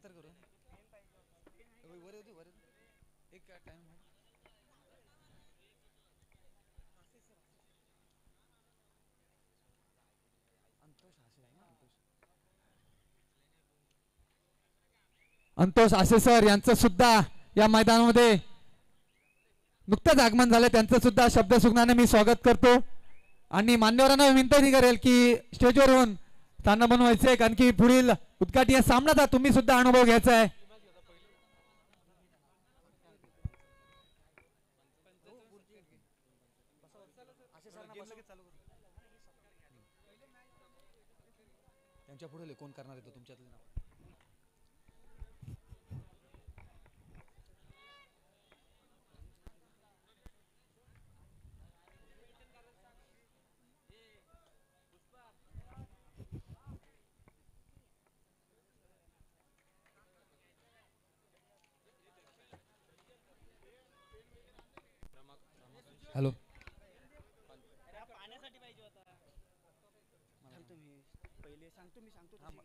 नंतर करू वर येऊ वर एक टाइम अंतोष आशे सर यांचं सुद्धा या मैदानामध्ये नुकतंच आगमन झालं, त्यांचं सुद्धा शब्द सुगनाने मी स्वागत करतो आणि मान्यवरांना विनंती करेल की स्टेजवर येऊन स्थान बनवायचे, कारण की पुढील उद्घाटनीय सामनाचा तुम्ही सुद्धा अनुभव घ्यायचा आहे. त्यांच्या पुढे कोण करणार आहे तो तुमच्यातले नाव. हॅलो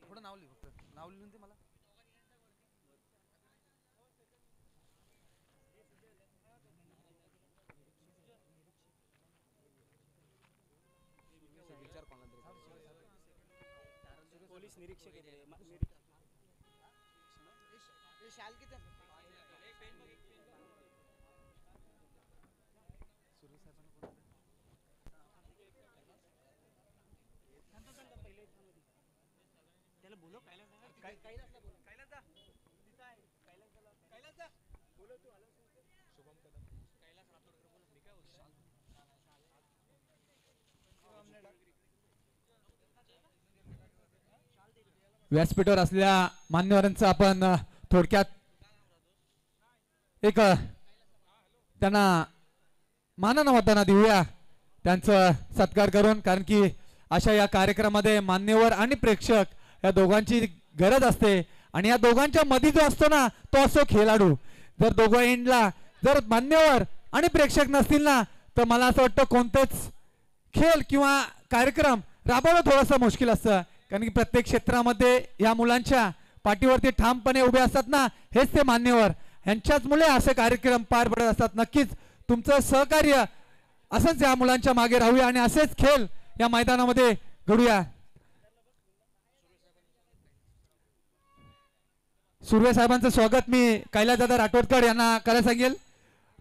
थोडं नाव लिह, फक्त नाव लिहून ते मला. विचार पोलीस निरीक्षक शाल किती त्याला बोलो व्यासपीठावर असलेल्या मान्यवरांचं आपण थोडक्यात एक त्यांना मानन होताना देऊया, त्यांचं सत्कार करून, कारण की अशा या कार्यक्रमामध्ये मान्यवर आणि प्रेक्षक या दोघांची गरज असते आणि या दोघांच्या मध्ये जो असतो ना तो असतो खेळाडू. जर दोघं एंडला जर मान्यवर आणि प्रेक्षक नसतील ना तर मला असं वाटतं कोणतेच खेळ किंवा कार्यक्रम राबवणं थोडंसं मुश्किल असतं, कारण की प्रत्येक क्षेत्रामध्ये या मुलांच्या पाठीवरती ठामपणे उभे असतात ना हेच ते मान्यवर, ह्यांच्याच मुले असे कार्यक्रम पार पडत असतात. नक्कीच तुमचं सहकार्य असंच या मुलांच्या मागे राहूया आणि असेच खेळ या मैदानामध्ये घडूया. सुर्वे साहेबांचं स्वागत मी कैलासदादा राठोडकर यांना करायला सांगेल.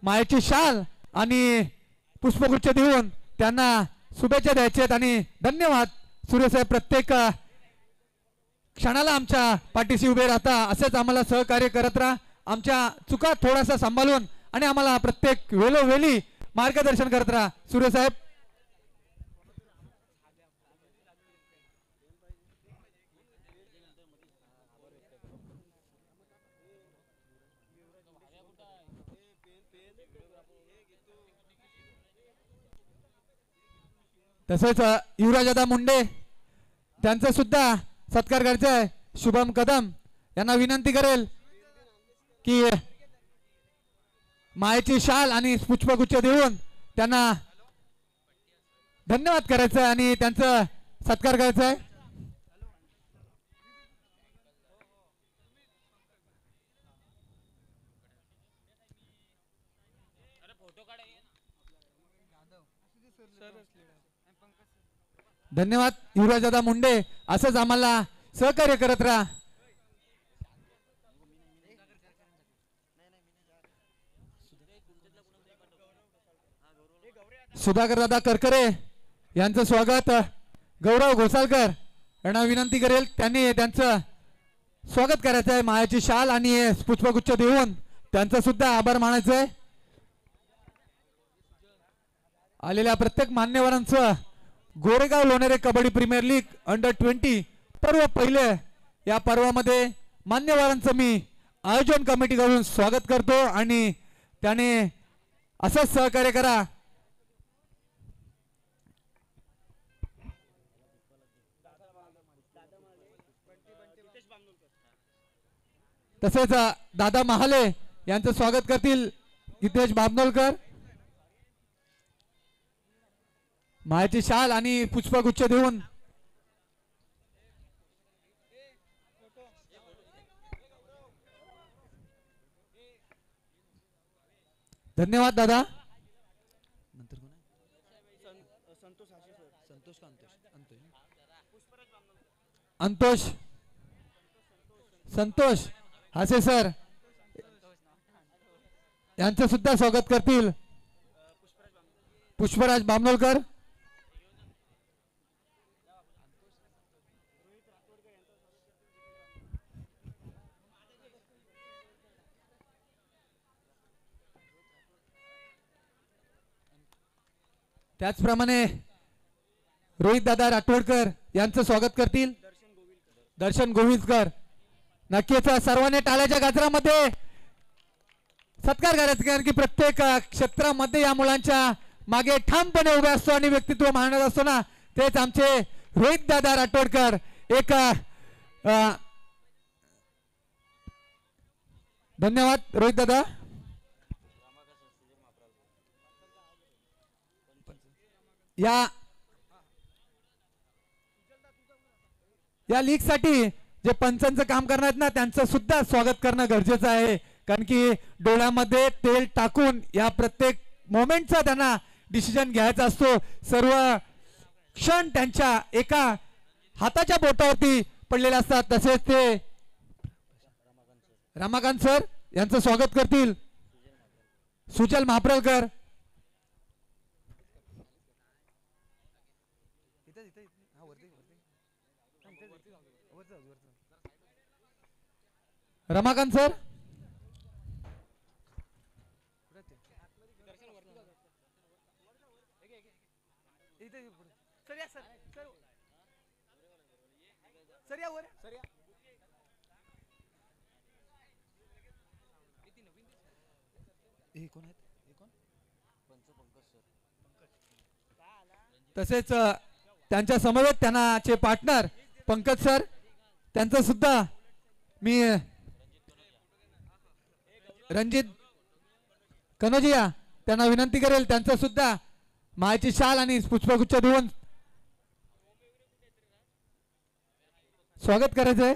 मायेची शाल आणि पुष्पगुच्छ देऊन त्यांना शुभेच्छा द्यायच्यात आणि धन्यवाद सुर्वे साहेब, प्रत्येक क्षणाला आमच्या पाठीशी उभे राहता, असेच आम्हाला सहकार्य करत राहा. आमच्या चुका थोडासा सांभाळून आणि आम्हाला प्रत्येक वेळोवेळी मार्गदर्शन करत राहा सुर्वे साहेब. तसेच युवराजदादा मुंडे त्यांचा सुद्धा सत्कार करायचा आहे. शुभम कदम यांना विनंती करेल की मायेची शाल आणि पुष्पगुच्छ देऊन त्यांना धन्यवाद करायचं आहे आणि त्यांचा सत्कार करायचा आहे. धन्यवाद युवराजदादा मुंडे, असंच आम्हाला सहकार्य करत राहा. सुधाकर दादा करकरे यांचं स्वागत गौरव घोसाळकर यांना विनंती करेल, त्यांनी त्यांचं स्वागत करायचं आहे. मायाची शाल आणि पुष्पगुच्छ देऊन त्यांचं सुद्धा आभार मानायचं आहे. आलेल्या प्रत्येक मान्यवरांचं गोरेगाव लोणेरे कबड्डी प्रीमियर लीग अंडर-20 पर्व पहिले या पर्वामध्ये मान्यवरांचं मी आयोजन कमिटीकडून स्वागत करतो आणि त्याने असंच सहकार्य करा. तसेच दादा महाले यांचं स्वागत करतील हितेश बाबनोलकर. मायाची शाल आणि पुष्पगुच्छ देऊन धन्यवाद दादा. अंतोष संतोष हासे सर यांचं सुद्धा स्वागत करतील पुष्पराज बामनोलकर. त्याचप्रमाणे रोहित दादा राठोडकर यांचं स्वागत करतील दर्शन गोविंदकर. नक्कीच सर्वांनी टाळ्याच्या गजरामध्ये सत्कार करायचा कारण की प्रत्येक क्षेत्रामध्ये या मुलांच्या मागे ठामपणे उभे असतो आणि व्यक्तित्व मानत असतो ना तेच आमचे रोहित दादा राठोडकर. एक धन्यवाद रोहित दादा. या लीग साठी जे पंचांचं काम करणार ना त्यांचं सुद्धा स्वागत करणं गरजेचं आहे कारण की डोळ्यामध्ये तेल टाकून या प्रत्येक मोमेंटचा त्यांना डिसिजन घ्यायचा असतो. सर्व क्षण त्यांच्या एका हाताच्या बोटावरती पडलेले असतात. तसेच ते रमाकांत सर यांचं स्वागत करतील सुजल महाप्रलकर. रमाकांत सर तसेच त्यांच्या समवेत त्यांचे पार्टनर पंकज सर त्यांचं सुद्धा मी रणजित कनोजिया त्यांना विनंती करेल त्यांचं सुद्धा मायेची शाल आणि पुष्पगुच्छ देऊन स्वागत करायचं आहे.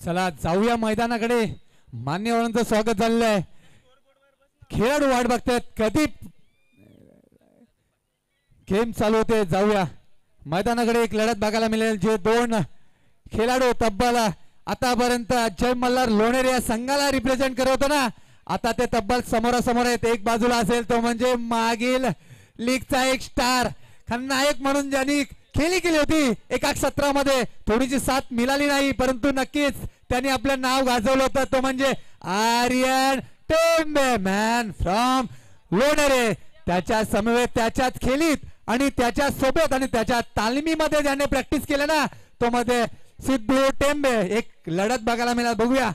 चला जाऊया मैदानाकडे. मान्यवरांचं स्वागत झालेलं आहे. खेळाडू वाट बघतात कधी गेम चालू होते. जाऊया मैदानाकडे. एक लढत बघायला मिळेल जे दोन खेळाडू तब्बल आतापर्यंत जय मल्हार लोणेरे या संघाला रिप्रेझेंट करत होतो ना आता ते तब्बल समोरासमोर आहेत. एक बाजूला असेल तो म्हणजे मागील लीगचा एक स्टार खलनायक म्हणून ज्यांनी खेळी केली होती एका सत्रामध्ये थोडीशी साथ मिळाली नाही परंतु नक्कीच त्यांनी आपलं नाव गाजवलं होतं तो म्हणजे आर्यन टेंबे मॅन फ्रॉम लोणेरे. त्याच्या समवेत त्याच्याच खेळीत आणि त्याच्या सोबत आणि त्याच्या तालमीमध्ये ज्याने प्रॅक्टिस केलं ना तो मध्ये सिद्धू टेंबे. एक लढत बघायला मिळाल. बघूया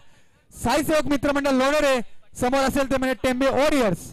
साई सेवक मित्रमंडळ लोणेरे समोर असेल ते म्हणजे टेंबे वॉरियर्स.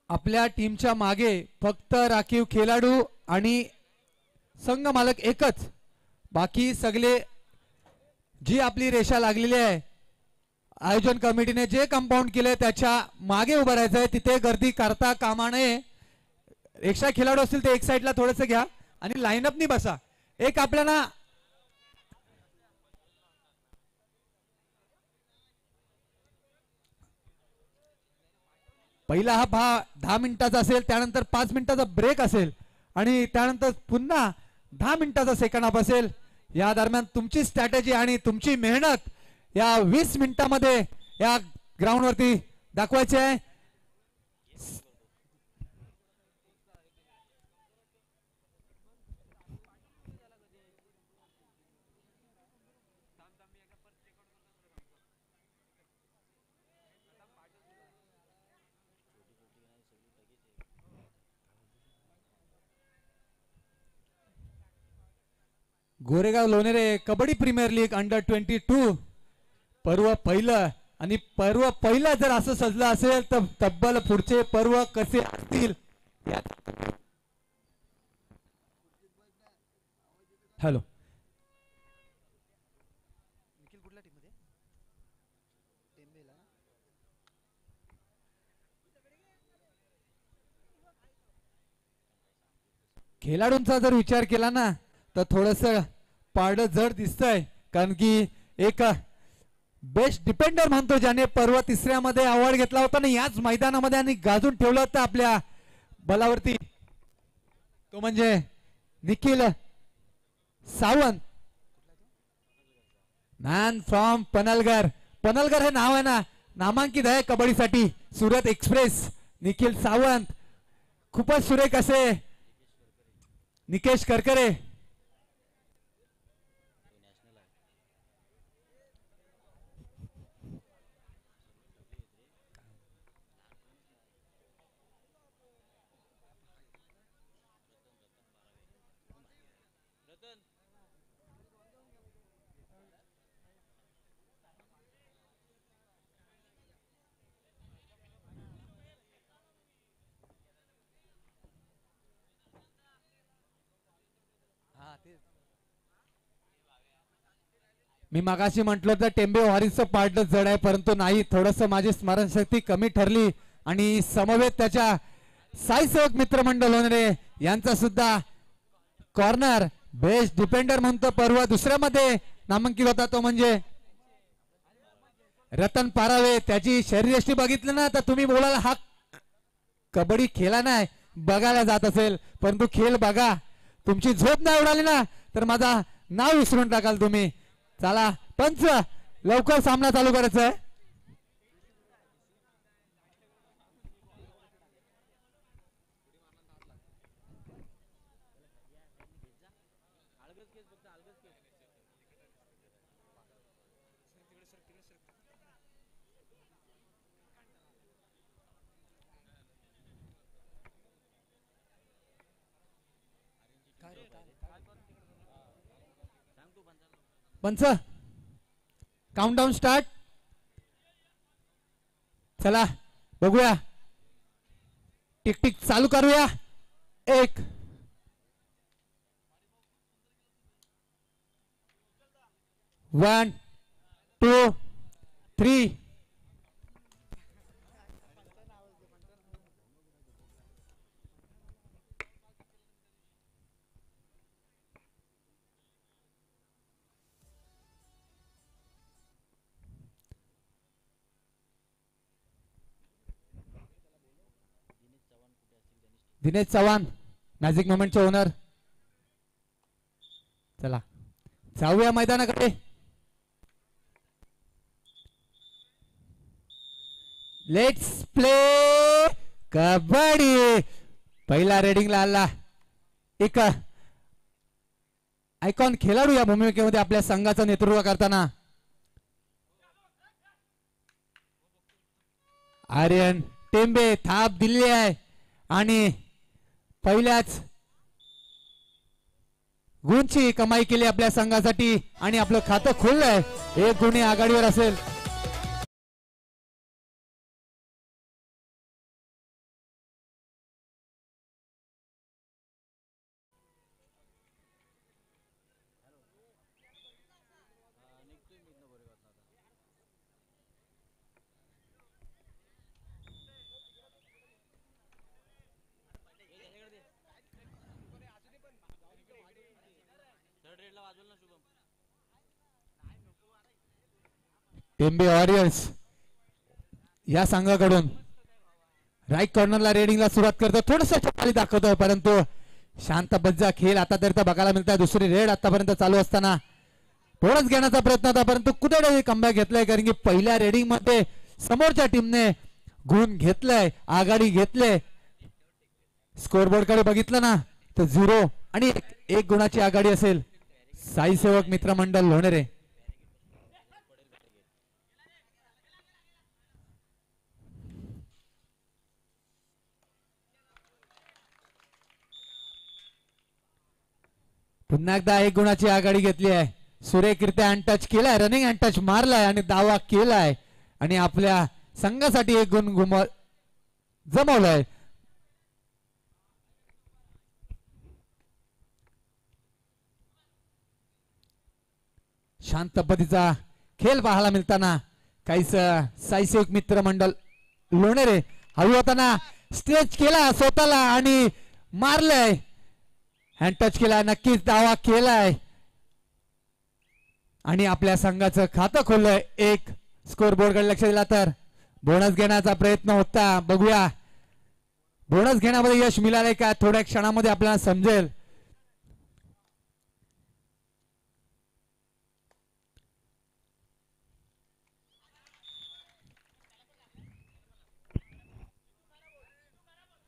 आपल्या टीमच्या मागे फक्त राखीव खेळाडू आणि संघ मालक एकच. बाकी सगळे जी आपली रेषा लागलेली आहे आयोजन कमिटीने जे कंपाऊंड केले त्याच्या मागे उभं राहायचंय, तिथे गर्दी करता कामा नये. एक्स्ट्रा खेळाडू असतील ते एक साईडला थोडंसं घ्या आणि लाईनअपनी बसा. एक आपल्याला पहिला हाफ हा 10 मिनिटाचा असेल, त्यानंतर 5 मिनिटाचा ब्रेक असेल आणि त्यानंतर पुन्हा 10 मिनिटाचा सेकंड हाफ असेल. या दरम्यान तुमची स्ट्रॅटेजी आणि तुमची मेहनत या 20 मिनिटांमध्ये या ग्राउंडवरती दाखवायची आहे. Goregaon Lonere kabaddi premier league under 22 पर्व पहिलं. आणि पर्व पहिलं जर असं सजलं असेल तर तब्बल पुढचे पर्व कसे असतील. हॅलो, खेळाडूंचा जर विचार केला ना तर थोडस पारड जड दिसतंय. कारण की एक बेस्ट डिपेंडर म्हणतो ज्याने पर्व तिसऱ्यामध्ये अवॉर्ड घेतला होता ना याच मैदानामध्ये आणि गाजून ठेवलं होतं आपल्या बलावरती, तो म्हणजे निखिल सावंत, मॅन फ्रॉम पनलगर. पनलगर हे नाव आहे ना, नामांकित आहे कबड्डीसाठी. सुरत एक्सप्रेस निखिल सावंत, खूपच सुरेख असे निकेश करकरे. मी मागाशी म्हटलं तर टेंबे वारीचं पार्ट जड आहे, परंतु नाही, थोडस माझी स्मरणशक्ती कमी ठरली आणि समवेत त्याच्या साई सेवक मित्रमंडळ लोणेरे यांचा सुद्धा कॉर्नर बेस्ट डिफेंडर म्हणतो पर्व दुसऱ्यामध्ये नामांकित होता, तो म्हणजे रतन पारावे. त्याची शरीरयष्टी बघितली ना तर तुम्ही बोलाल हा कबड्डी खेळा नाही, बघायला जात असेल, परंतु खेळ बघा. तुमची झोप नाही उडाली ना तर माझा नाव विसरून टाकाल तुम्ही. चला पंच, लवकर सामना चालू करायचा आहे. पंच, काउंटडाऊन स्टार्ट. चला बघूया, टिक टिक चालू करूया. 1 1 2 3. दिनेश चव्हाण मॅजिक मोमेंटचे ओनर. चला जाऊया मैदानाकडे. Let's play kabaddi. पहिला रेडिंगला आला एक आयकॉन खेळाडू या भूमिकेमध्ये आपल्या संघाचं नेतृत्व करताना. आर्यन टेंबे थाप दिली आहे आणि पहिल्याच गुणची कमाई केली आपल्या संघासाठी आणि आपलं खातं खोललंय. 1 गुणी आघाडीवर असेल. टेंबे वॉरियर्स या संघाकडून राईट कॉर्नरला रेडिंगला सुरुवात करतो, थोडस खाली दाखवतोय परंतु शांत बज्जा खेळ आता तरी बघायला मिळतोय. दुसरी रेड आतापर्यंत चालू असताना थोडंच घेण्याचा प्रयत्न होता परंतु कुठे कमबॅक घेतलाय, कारण की पहिल्या रेडिंग मध्ये समोरच्या टीमने गुण घेतलाय, आघाडी घेतले. स्कोरबोर्ड कडे बघितलं ना तर 0 आणि 1 गुणाची आघाडी असेल साई सेवक मित्रमंडळ लोणेरे. पुन्हा एकदा 1 गुणाची आघाडी घेतली आहे. सुरेखरित्या अनटच केलाय, रनिंग अनटच मारलाय आणि दावा केलाय आणि आपल्या संघासाठी 1 गुण जमवलाय. शांत पद्धतीचा खेळ पाहायला मिळताना काहीच साईसेवक मित्रमंडळ लोणेरे हवी होताना स्टेज केला स्वतःला आणि मारलंय, हँड टच केला, नक्कीच दावा केलाय आणि आपल्या संघाचं खातं खोललंय. 1 स्कोर बोर्ड कडे लक्ष दिला तर बोनस घेण्याचा प्रयत्न होता. बघूया बोनस घेण्यामध्ये यश मिळालंय का, थोड्या क्षणामध्ये आपल्याला समजेल.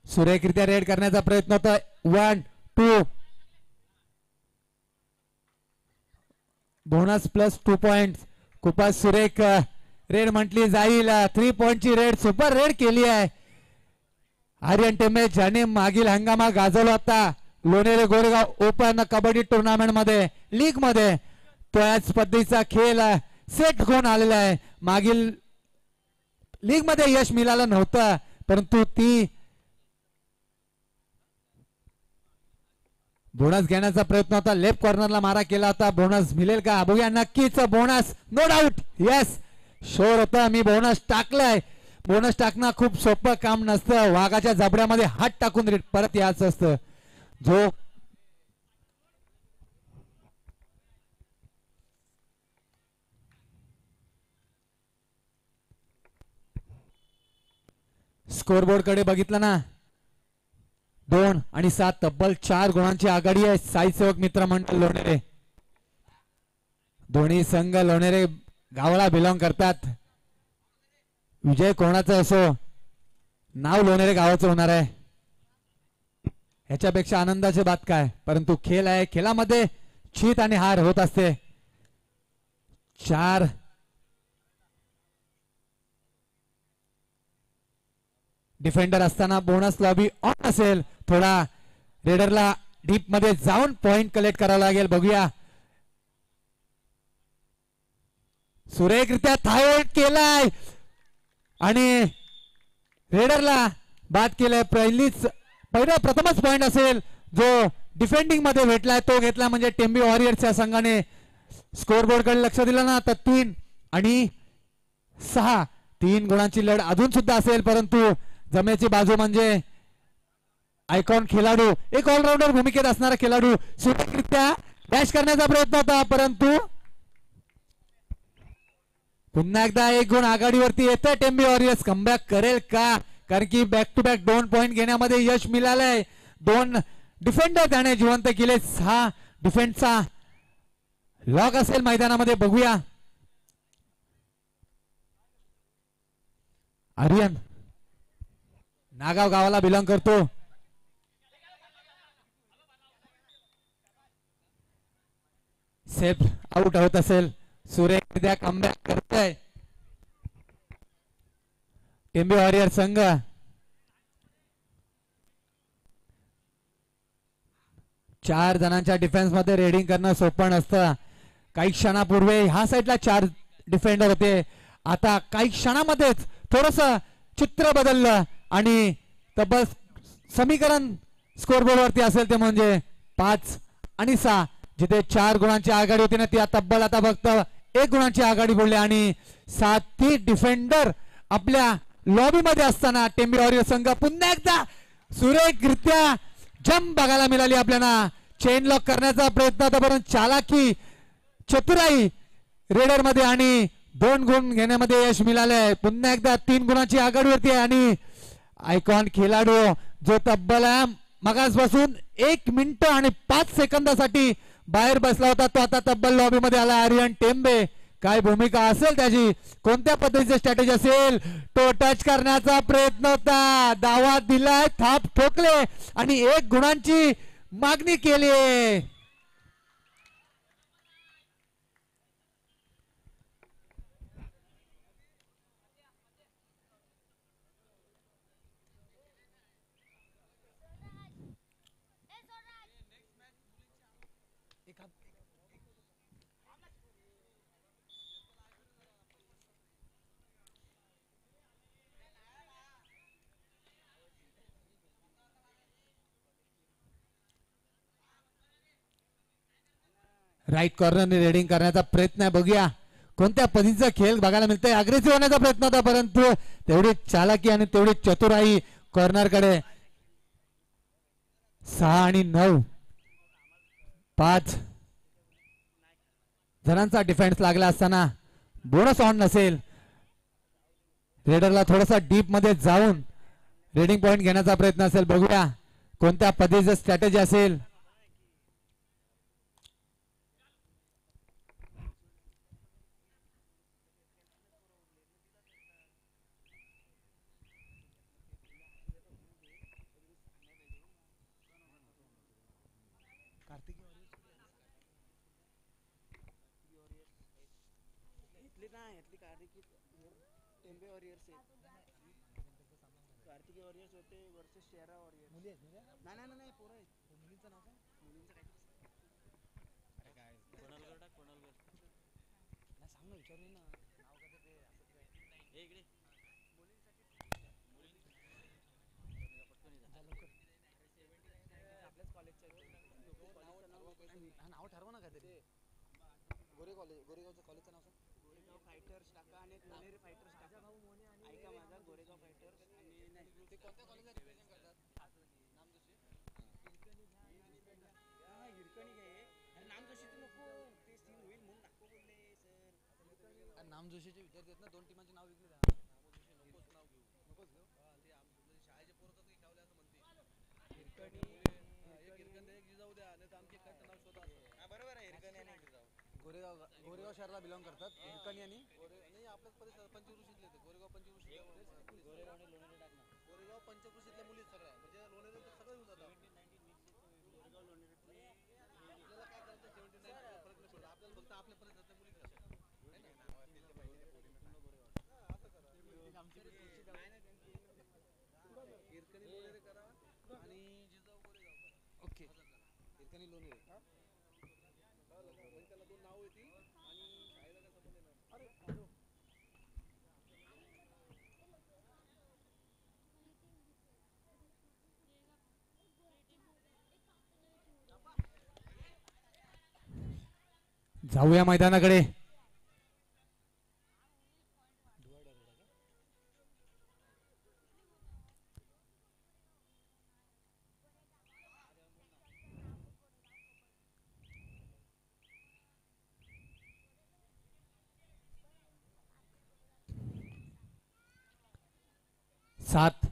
सुरेखरित्या रेड करण्याचा प्रयत्न होता. 1 2 बोनस प्लस 2 पॉइंट. खूपच सुरेख रेड म्हटली जाईल. 3 पॉइंटची रेड सुपर रेड केली आहे आर्यन टेंबे, ज्याने मागील हंगामा गाजवला होता लोणेरे गोरेगाव ओपन कबड्डी टुर्नामेंट मध्ये लीग मध्ये. त्याच पद्धतीचा खेळ सेट होऊन आलेला आहे. मागील लीग मध्ये यश मिळालं नव्हतं परंतु ती बोनस घेण्याचा प्रयत्न होता. लेफ्ट कॉर्नरला मारा केला होता. बोनस मिळेल का बघूया. नक्कीच बोनस, नो डाऊट, येस शोर होता. मी बोनस टाकलाय. बोनस टाकणं खूप सोपं काम नसतं. वाघाच्या जबड्यामध्ये हात टाकून परत यायचं असतं. जो स्कोरबोर्ड कडे बघितलं ना 2 आणि 7 तब्बल 4 गुणांची आघाडी आहे साई सेवक मित्रमंडळ लोणेरे. दोन्ही संघ लोणेरे गावाला बिलॉंग करतात. विजय कोणाचा असो नाव लोणेरे गावाचं होणार आहे. ह्याच्यापेक्षा आनंदाची बात काय, परंतु खेळ आहे, खेळामध्ये जीत आणि हार होत असते. 4 डिफेंडर असताना बोनस लॉबी ऑन असेल. थोडा रेडरला डीप मध्ये जाऊन पॉइंट कलेक्ट करावा लागेल. बघूया सुरेखरित्या थायरॉइड केलाय आणि रेडरला बाद केलाय. प्रथमच पॉइंट असेल जो डिफेंडिंग मध्ये भेटलाय तो घेतला म्हणजे टेंबी वॉरियर्सच्या संघाने. स्कोरबोर्ड कडे लक्ष दिलं ना तर 3 आणि 6 3 गुणांची लढ अजून सुद्धा असेल परंतु जमेची बाजू म्हणजे आयकॉन खेळाडू, एक ऑलराऊंडर भूमिकेत असणारा खेळाडू सुरेखरित्या डॅश करण्याचा प्रयत्न होता परंतु पुन्हा एकदा 1 गुण आघाडीवरती येतं टेंबी वॉरियर्स. कमबॅक करेल का, कारण की बॅक टू बॅक 2 पॉइंट घेण्यामध्ये यश मिळालंय. 2 डिफेंडर त्याने जिवंत केले. 6 डिफेंसचा लॉक असेल मैदानामध्ये. बघूया आर्यन नागाव गावाला बिलॉंग करतो. सेफ आउट होत असेल. सुरेखरित्या कमबॅक करतोय टेंबे वॉरियर संघ. चार जणांच्या डिफेन्स मध्ये रेडिंग करणं सोपं नसतं. काही क्षणापूर्वी ह्या साईडला 4 डिफेंडर होते. आता काही क्षणामध्येच थोडस चित्र बदललं आणि तब्बल समीकरण स्कोरबोर्ड वरती असेल ते म्हणजे 5 आणि 6. जिथे 4 गुणांची आघाडी होती ना ती तब्बल आता फक्त 1 गुणांची आघाडी बोलली आणि 7 डिफेंडर आपल्या लॉबी मध्ये असताना टेंबी वॉरियर संघ पुन्हा एकदा सुरेखरित्या जंप बघायला मिळाली. आपल्याला चेन लॉक करण्याचा प्रयत्न होता परंतु चालाकी चतुराई रेडर मध्ये आणि 2 गुण घेण्यामध्ये यश मिळालंय. पुन्हा एकदा 3 गुणांची आघाडीवरती आहे आणि आयकॉन खेळाडू जो तब्बल मगासपासून 1 मिनिट आणि 5 सेकंदासाठी बाहेर बसला होता तो आता तब्बल लॉबी मध्ये आला. आर्यन टेंबे काय भूमिका असेल त्याची, कोणत्या पद्धतीची स्ट्रॅटेजी असेल, तो टच करण्याचा प्रयत्न होता, दावा दिलाय, थाप ठोकले आणि 1 गुणांची मागणी केली. राईट कॉर्नरने रेडिंग करण्याचा प्रयत्न आहे. बघूया कोणत्या पद्धतीचा खेळ बघायला मिळतोय. अग्रेसिव्ह होण्याचा प्रयत्न होता परंतु तेवढी चालाकी आणि तेवढी चतुराई कॉर्नरकडे. 6 आणि 9 5 जणांचा डिफेन्स लागला असताना बोनस ऑन नसेल. रेडरला थोडासा डीप मध्ये जाऊन रेडिंग पॉइंट घेण्याचा प्रयत्न असेल. बघूया कोणत्या पद्धतीची स्ट्रॅटेजी असेल. नाव ठरवा ना काहीतरी. गोरेगावचं कॉलेजचं नाव गोरेगाव फायटर्स टाका आणि लोणेरे फायटर्स टाका. ऐका माझा गोरेगाव फायटर्स आणि नाही ते कोणत्या कॉलेजला रिप्रेझेंट करतात. हिरकणी घे नाम जोशीचं नको ते सीन होईल म्हणून नको बोलले सर. नाम जोशीचे विद्यार्थी आहेत ना, 2 टीमांचे नाव विकले. नकोच नाव घेऊ नकोच घेऊ. ते शाळेचे पोरं तर ठेवले असं म्हणते. हिरकणी एक हिरकण एक जिजाऊ द्या नाही तर आमचे काय नाव शोधा. बरोबर आहे. हिरकणी आणि जिजाऊ गोरेगाव शहराला बिलॉंग करतात. हिरकणी आणि नाही आपल्याच परिसर पंचकृषीतले ते गोरेगाव पंचकृषी. गोरेगाव आणि लोणेरे टाकणार. गोरेगाव पंचकृषीतल्या मुली सगळ्या म्हणजे लोणेरे सगळं येऊन जातात. गोरेगाव लोणेरे आपल्याला काय करायचं 79 फरक नाही पडत. आपल्याला फक्त आपल्या परिसरातल्या मुली करायच्या. हिरकणी लोणेरे करा आणि जिजाऊ गोरेगाव करा. ओके हिरकणी लोणेरे त्याला 2 नाव येते आणि शाळेला काय संबंध येणार. अरे जाऊया मैदानाकडे. सात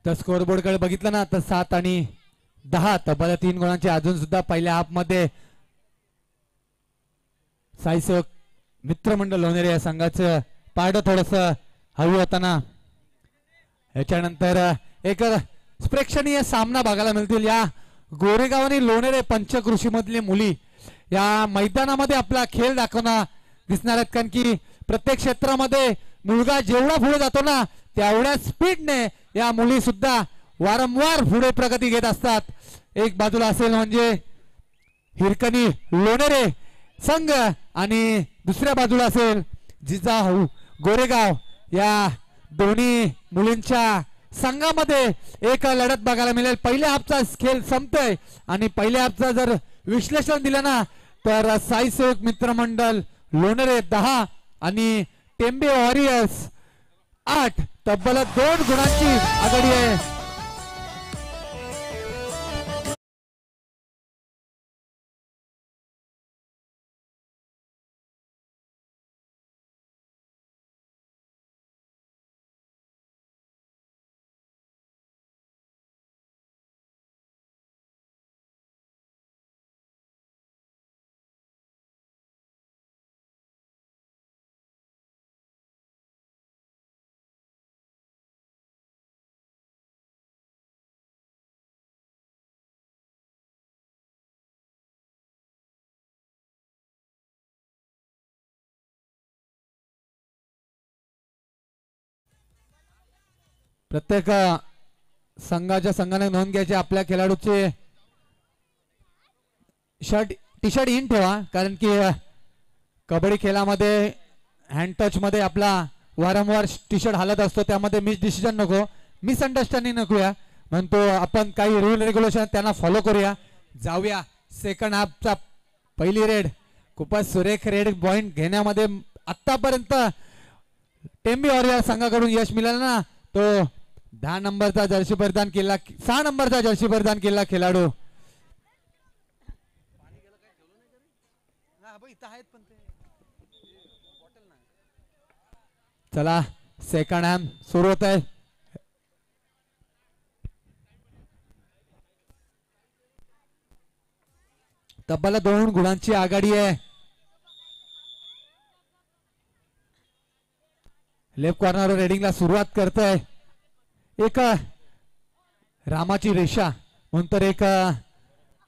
तर स्कोअरबोर्ड कडे बघितलं ना तर 7 आणि 10 तब्बल 3 गुणांचे अजून सुद्धा पहिल्या हाफ मध्ये साईसेवक मित्रमंडळ लोणेरे या संघाचं पारडं थोडस हळू होताना याच्यानंतर एक प्रेक्षणीय सामना बघायला मिळतील. या गोरेगाव आणि लोणेरे पंचकृषी मधली मुली या मैदानामध्ये आपला खेळ दाखवणं दिसणार आहेत. कारण की प्रत्येक क्षेत्रामध्ये मुलगा जेवढा पुढे जातो ना तेवढ्या स्पीडने या मुली सुद्धा वारंवार पुढे प्रगती घेत असतात. एक बाजूला असेल म्हणजे हिरकणी लोणेरे संघ आणि दुसऱ्या बाजूला असेल जिजाऊ गोरेगाव. या दोन्ही मुलींच्या संघामध्ये एक लढत बघायला मिळेल. पहिल्या हाफचा खेळ संपतोय आणि पहिल्या हाफचा जर विश्लेषण दिलं ना तर साईसेवक मित्रमंडळ लोणेरे 10 आणि टेंबे वॉरियर्स 8 तब्बल 2 गुणांची आघाडी आहे. प्रत्येक संघाने नोंद घ्यायची आपल्या खेळाडूचे टी शर्ट इन ठेवा, कारण की कबड्डी खेळामध्ये हँड टच मध्ये आपला वारंवार टी शर्ट हालत असतो, त्यामध्ये मिस डिसिजन नको, मिसअंडरस्टँडिंग नकोया, म्हणतो आपण काही रूल रेग्युलेशन त्यांना फॉलो करूया. जाऊया सेकंड हाफचा पहिली रेड. खूपच सुरेख रेड पॉइंट घेण्यामध्ये आतापर्यंत टेंबी वॉरियर संघाकडून यश मिळालं ना. तो 10 नंबरचा जर्सी परिधान केला, 6 नंबरचा जर्सी परिधान केला खेळाडू. चला सेकंड हाफ सुरू होत आहे. तब्बल 2 गुणांची आघाडी आहे. लेफ्ट कॉर्नर रेडिंगला सुरुवात करतोय. एक रामाची रेषा नंतर एक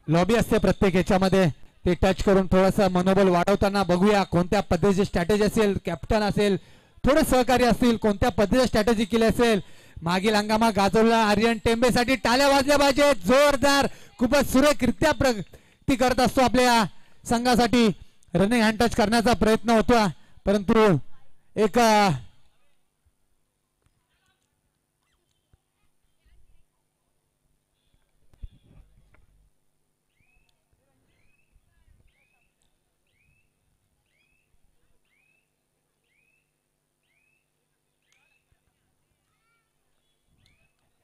लॉबी असते प्रत्येक याच्यामध्ये, ते टच करून थोडंसं मनोबल वाढवताना बघूया कोणत्या पद्धतीची स्ट्रॅटेजी असेल, कॅप्टन असेल, थोडे सहकारी असतील, कोणत्या पद्धतीची स्ट्रॅटेजी केली असेल. मागील हंगामा गाजवला आर्यन टेंबेसाठी टाळ्या वाजल्या पाहिजे. जोरदार खूपच सुरेखरित्या प्रगती करत असतो आपल्या संघासाठी. रनिंग हँड टच करण्याचा प्रयत्न होता, परंतु एक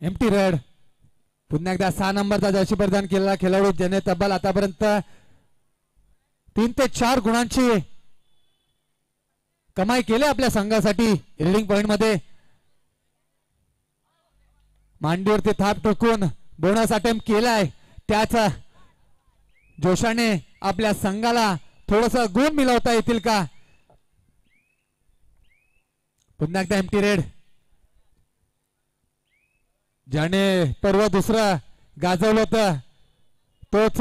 एमटी रेड. पुन्हा एकदा 6 नंबरचा जर्सी परिधान केलेला खेळाडू, ज्याने तब्बल आतापर्यंत 3 ते 4 गुणांची कमाई केली आपल्या संघासाठी रीडिंग पॉइंट मध्ये. मांडीवरती थाप ठोकून बोनस अटेम्प्ट केलाय, त्याच जोशाने आपल्या संघाला थोडस गुण मिळवता येतील का. पुन्हा एकदा एमटी रेड. ज्याने पर्व दुसरं गाजवलं होतं तोच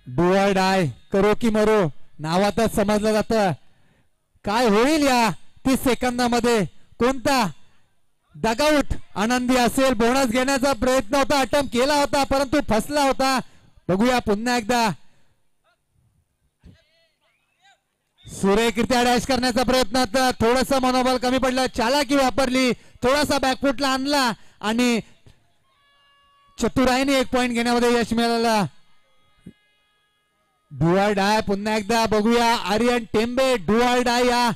डू ऑर डाय, करो की मरो नावातच समजलं जातं. काय होईल या 30 सेकंदामध्ये, कोणता डगआउट आनंदी असेल. बोनस घेण्याचा प्रयत्न होता, अटेम्प्ट केला होता, परंतु फसला होता. बघूया पुन्हा एकदा. सुरेखरित्या डॅश करण्याचा प्रयत्न होता, थोडस मनोबल कमी पडलं, चालाकी वापरली, थोडासा बॅकफुटला आणला आणि चतुराईने 1 पॉइंट घेण्यामध्ये यश मिळालं. डू ऑर डाय पुन्हा एकदा बघूया. Aryan Tembe do or die या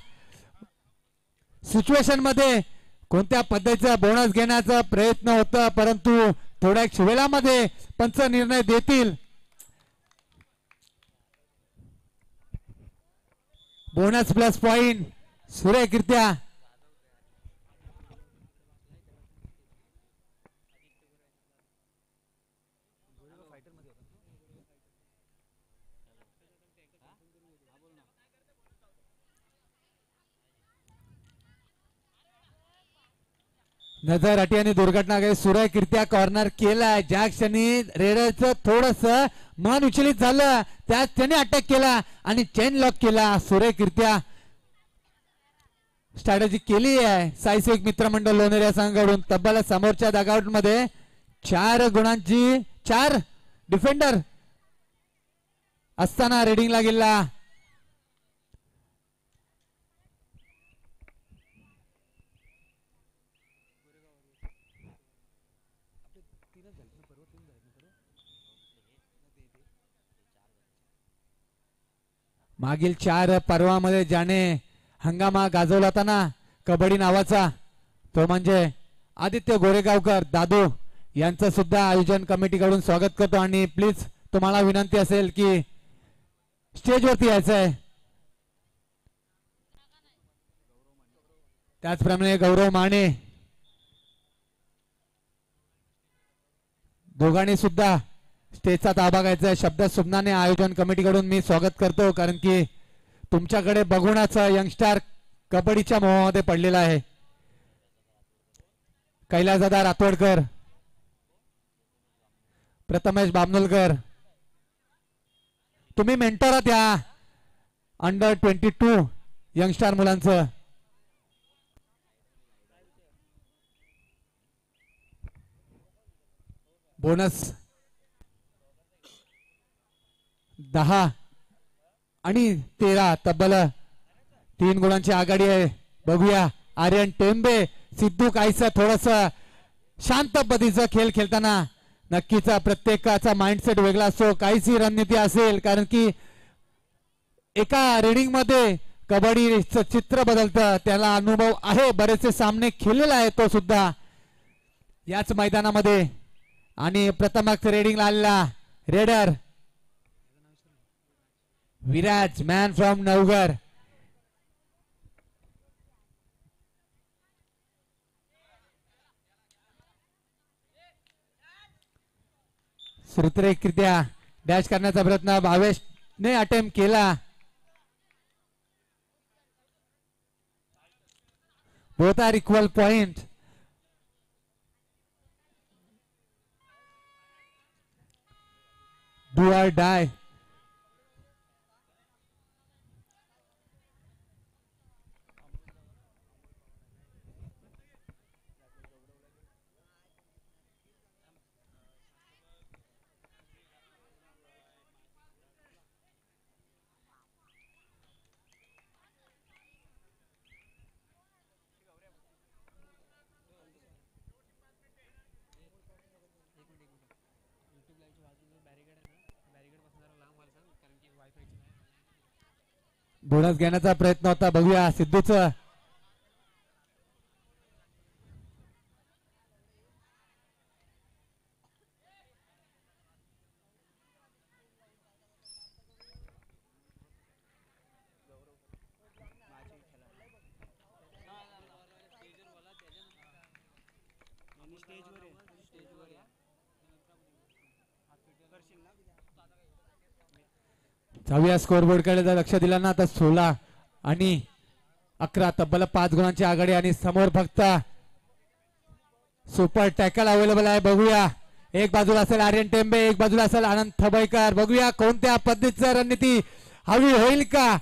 सिच्युएशन मध्ये कोणत्या पद्धतीचा बोनस घेण्याचा प्रयत्न होता, परंतु थोड्या वेळामध्ये पंच निर्णय देतील. बोनस प्लस पॉइंट सुरेखरित्या. नजर अटी आणि दुर्घटना काही सुरेखरित्या कॉर्नर केलाय. ज्या क्षणी रेडरचं थोडस मन विचलित झालं, त्याच त्याने अटॅक केला आणि चेन लॉक केला. सुरेखरित्या स्ट्रॅटेजी केली आहे साईसेक मित्रमंडळ लोणेरे संघाकडून. तब्बल समोरच्या डगआउट मध्ये 4 गुणांची 4 डिफेंडर असताना रेडिंगला गेला. मागील 4 पर्वामध्ये ज्याने हंगामा गाजवला होता ना कबड्डी नावाचा, तो म्हणजे आदित्य गोरेगावकर दादू यांचं सुद्धा आयोजन कमिटीकडून स्वागत करतो. आणि प्लीज तुम्हाला विनंती असेल की स्टेजवरती यायचं आहे. त्याचप्रमाणे गौरव माने दोघांनी सुद्धा स्टेजचा ताबा घ्यायचा. शब्द सुमनाने आयोजन कमिटीकडून मी स्वागत करतो, कारण की तुमच्याकडे बघूनच यंगस्टार कबड्डीच्या मोहामध्ये पडलेला आहे. कैलासदादा रातोडकर, प्रथमेश बामनोलकर, तुम्ही मेंटर आहात या अंडर 22 यंगस्टार मुलांचं. बोनस 10 आणि 13 तब्बल 3 गुणांची आघाडी आहे. बघूया आर्यन टेंबे सिद्धू काहीच थोडस शांत पद्धतीचा खेळ खेळताना. नक्कीच प्रत्येकाचा माइंडसेट वेगळा असतो. काहीच रणनीती असेल कारण की एका रीडिंग मध्ये कबड्डीचं चित्र बदलतं. त्याला अनुभव आहे. बरेचसे सामने खेळलेला आहे तो सुद्धा याच मैदानामध्ये. आणि प्रथमच रेडिंगला आलेला raider Viraj man from Navghar. सुरक्षितरित्या डॅश करण्याचा प्रयत्न भावेशने अटेम्प्ट केला. Both are equal point. Do or die. Bonus घेण्याचा प्रयत्न होता. बघूया सिद्धूचं. जाऊया स्कोरबोर्ड कडे जर लक्ष दिलं ना तर 16 आणि 11 तब्बल 5 गुणांची आघाडी. आणि समोर फक्त सुपर टॅकल अवेलेबल आहे. बघूया एक बाजूला असेल आर्यन टेंबे, एक बाजूला असेल आनंद थबईकर. बघूया कोणत्या पद्धतीची रणनीती हवी होईल का.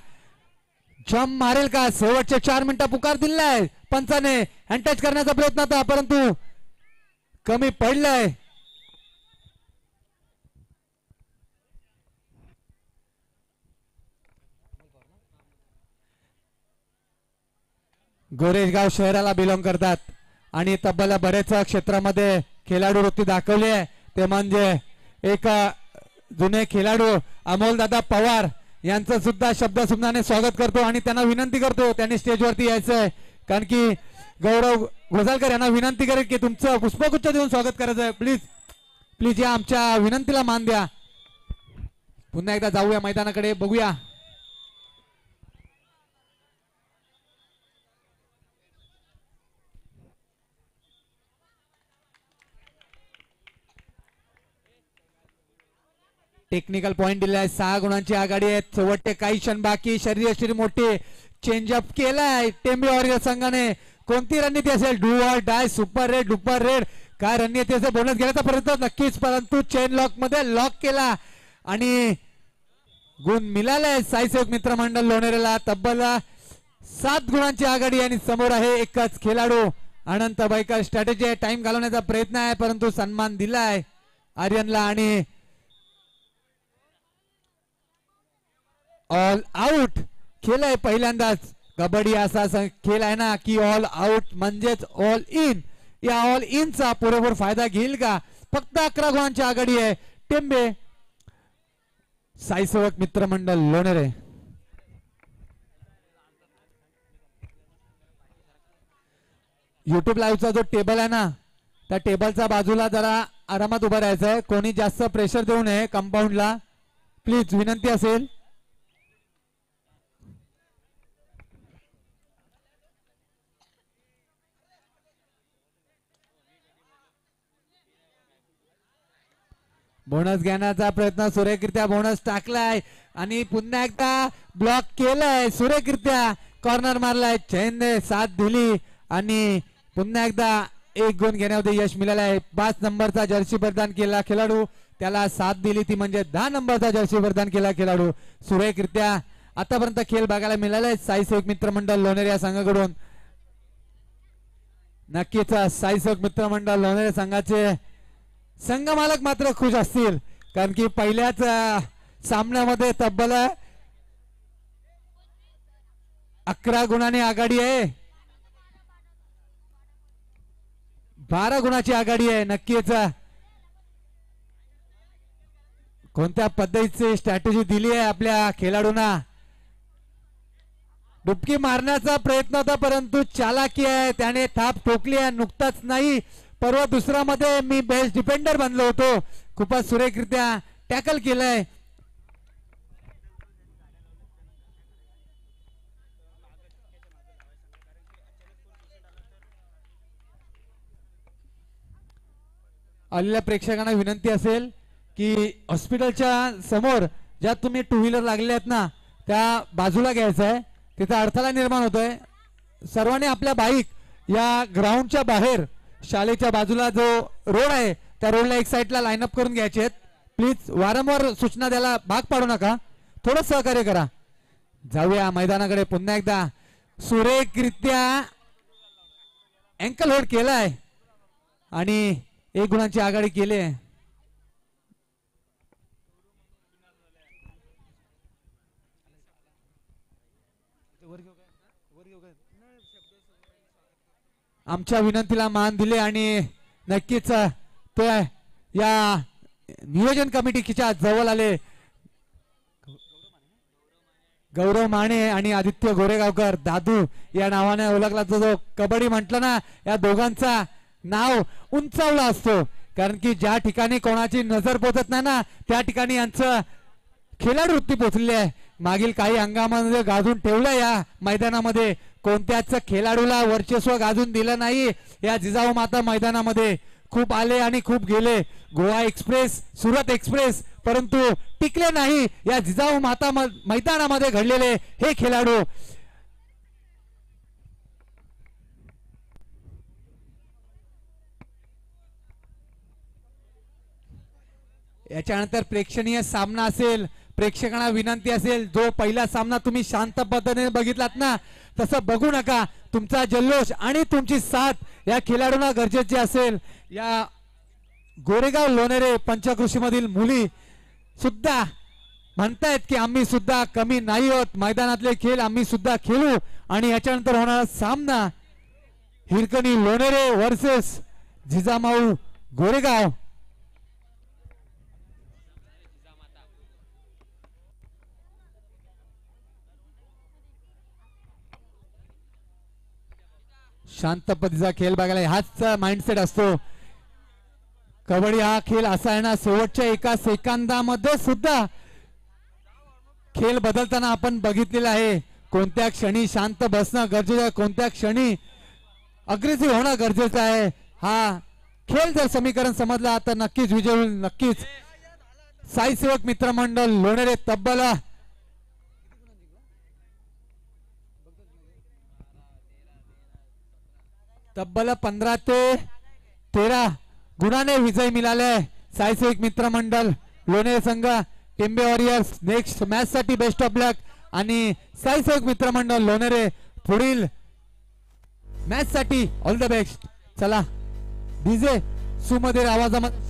जम मारेल का. शेवटचे 4 मिनिटं पुकार दिलाय पंचाने. हँडटच करण्याचा प्रयत्न होता परंतु कमी पडलंय. गोरेगाव शहराला बिलॉंग करतात आणि तब्बल बरेच क्षेत्रामध्ये खेळाडू वृत्ती दाखवली आहे. ते म्हणजे एक जुने खेळाडू अमोलदादा पवार यांचं सुद्धा शब्द सुमनाने स्वागत करतो आणि त्यांना विनंती करतो त्यांनी स्टेजवरती यायचंय. कारण की गौरव घोसालकर यांना विनंती करेल की तुमचं पुष्पगुच्छ देऊन स्वागत करायचं आहे. प्लीज प्लीज या आमच्या विनंतीला मान द्या. पुन्हा एकदा जाऊया मैदानाकडे. बघूया टेक्निकल पॉइंट दिलाय. 6 गुणांची आघाडी आहे. शेवटचे काही क्षण बाकी. शरीर मोठे चेंजअप केलाय टेंबे वॉरियर संघाने. कोणती रणनीती असेल. Do or di, super red, duper red, काय रणनीती असेल. बोनस घेण्याचा प्रयत्न नक्कीच परंतु चेन लॉक मध्ये लॉक केला आणि गुण मिळालाय साईसेवक मित्रमंडळ लोणेरेला. तब्बल 7 गुणांची आघाडी आणि समोर आहे एकच खेळाडू अनंत बाईकर. स्ट्रॅटेजी टाइम घालवण्याचा प्रयत्न आहे परंतु सन्मान दिलाय आर्यनला. आणि ऑल आउट खेळ आहे पहिल्यांदाच. कबड्डी असा खेळ आहे ना की ऑल आउट म्हणजेच ऑल इन. या ऑल इनचा पुरेपूर फायदा घेईल का. फक्त 11 गुणांची आघाडी आहे. टेंबे साईसेवक मित्रमंडळ लोणेरे. युट्यूब लाईव्हचा जो टेबल आहे ना त्या टेबलच्या बाजूला जरा आरामात उभं राहायचंय. कोणी जास्त प्रेशर देऊ नये कंपाऊंडला. प्लीज विनंती असेल. बोनस घेण्याचा प्रयत्न सुरेखरित्या बोनस टाकलाय आणि पुन्हा एकदा ब्लॉक केलाय सुरेखरित्या. कॉर्नर मारलाय. चैनने साथ दिली आणि पुन्हा एकदा 1 गुण घेण्यामध्ये यश मिळालं आहे. 5 नंबरचा जर्सी प्रदान केला खेळाडू त्याला साथ दिली ती म्हणजे 10 नंबरचा जर्सी प्रदान केला खेळाडू सुरेखरित्या आतापर्यंत खेळ बघायला मिळालाय साई सेवक मित्र मंडळ लोणेर या संघाकडून. नक्कीच साई सेवक मित्र मंडळ लोणेर संघाचे संघ मालक मात्र खुश असतील कारण की पहिल्याच सामन्यामध्ये तब्बल 11 गुणांनी आघाडी आहे, 12 गुणाची आघाडी आहे. नक्कीच कोणत्या पद्धतीची स्ट्रॅटेजी दिली आहे आपल्या खेळाडूंना. डुबकी मारण्याचा प्रयत्न होता परंतु चालाकी आहे, त्याने थाप ठोकली आहे. नुकताच नाही परवा दुसरा मध्ये मी बेस्ट डिफेंडर बनलो होतो, खूपच सुरेखरित्या टॅकल केलंय. आलेल्या प्रेक्षकांना विनंती असेल की हॉस्पिटलच्या समोर ज्या तुम्ही टू व्हीलर लागले आहेत ना त्या बाजूला घ्यायचं आहे, तिथे अडथळा निर्माण होतोय. सर्वांनी आपल्या बाईक या ग्राउंडच्या बाहेर शाळेच्या बाजूला जो रोड आहे त्या रोडला एक साईडला लाईनअप करून घ्यायचे आहेत. प्लीज वारंवार सूचना द्यायला भाग पाडू नका, थोडं सहकार्य करा. जाऊया मैदानाकडे पुन्हा एकदा. सुरेखरित्या अँकल होल्ड केलाय आणि 1 गुणांची आघाडी केली आहे. आमच्या विनंतीला मान दिले आणि नक्कीच ते या नियोजन कमिटीच्या जवळ आले. गौरव माने आणि आदित्य गोरेगावकर दादू या नावाने ओळखला जो कबड्डी म्हटलं ना या दोघांचा नाव उंचावला असतो कारण की ज्या ठिकाणी कोणाची नजर पोचत नाही ना त्या ठिकाणी यांचं खेळाडू वृत्ती पोचलेली आहे. मागील काही हंगामामध्ये गाजून ठेवलं या मैदानामध्ये, कोणत्याच खेळाडूला वर्चस्व गाजून दिलं नाही. या जिजाऊ माता मैदानामध्ये खूप आले आणि खूप गेले, गोवा एक्सप्रेस सुरत एक्सप्रेस, परंतु टिकले नाही. या जिजाऊ माता मैदानामध्ये घडलेले हे खेळाडू याच्यानंतर प्रेक्षणीय सामना असेल. प्रेक्षकांना विनंती असेल जो पहिला सामना तुम्ही शांत पद्धतीने बघितलात ना तसं बघू नका. तुमचा जल्लोष आणि तुमची साथ या खेळाडूंना गरजेची असेल. या गोरेगाव लोणेरे पंचकृषी मधील मुली सुद्धा म्हणतायत की आम्ही सुद्धा कमी नाही होत, मैदानातले खेळ आम्ही सुद्धा खेळू. आणि याच्यानंतर होणारा सामना हिरकणी लोणेरे वर्सेस जिजामाऊ गोरेगाव. शांत पद्धतीचा खेळ बघायला हाच माइंडसेट असतो. कबड्डी हा खेळ असा आहे ना शेवटच्या एका सेकंदामध्ये सुद्धा खेळ बदलताना आपण बघितलेला आहे. कोणत्या क्षणी शांत बसणं गरजेचं आहे, कोणत्या क्षणी अग्रेसिव्ह होणं गरजेचं आहे. हा खेळ जर समीकरण समजला तर नक्कीच विजय होईल. नक्कीच साई सेवक मित्र मंडळ लोणेरे तब्बल 15 ते 13 गुणाने विजय मिळाले. साई सेवक मित्र मंडळ लोणेरे संघ टिंबे वॉरियर्स नेक्स्ट मॅच साठी बेस्ट ऑफ लक आणि साई सेवक मित्र मंडळ लोणेरे पुढील मॅच साठी ऑल द बेस्ट. चला डीजे सुमधुर आवाजामध्ये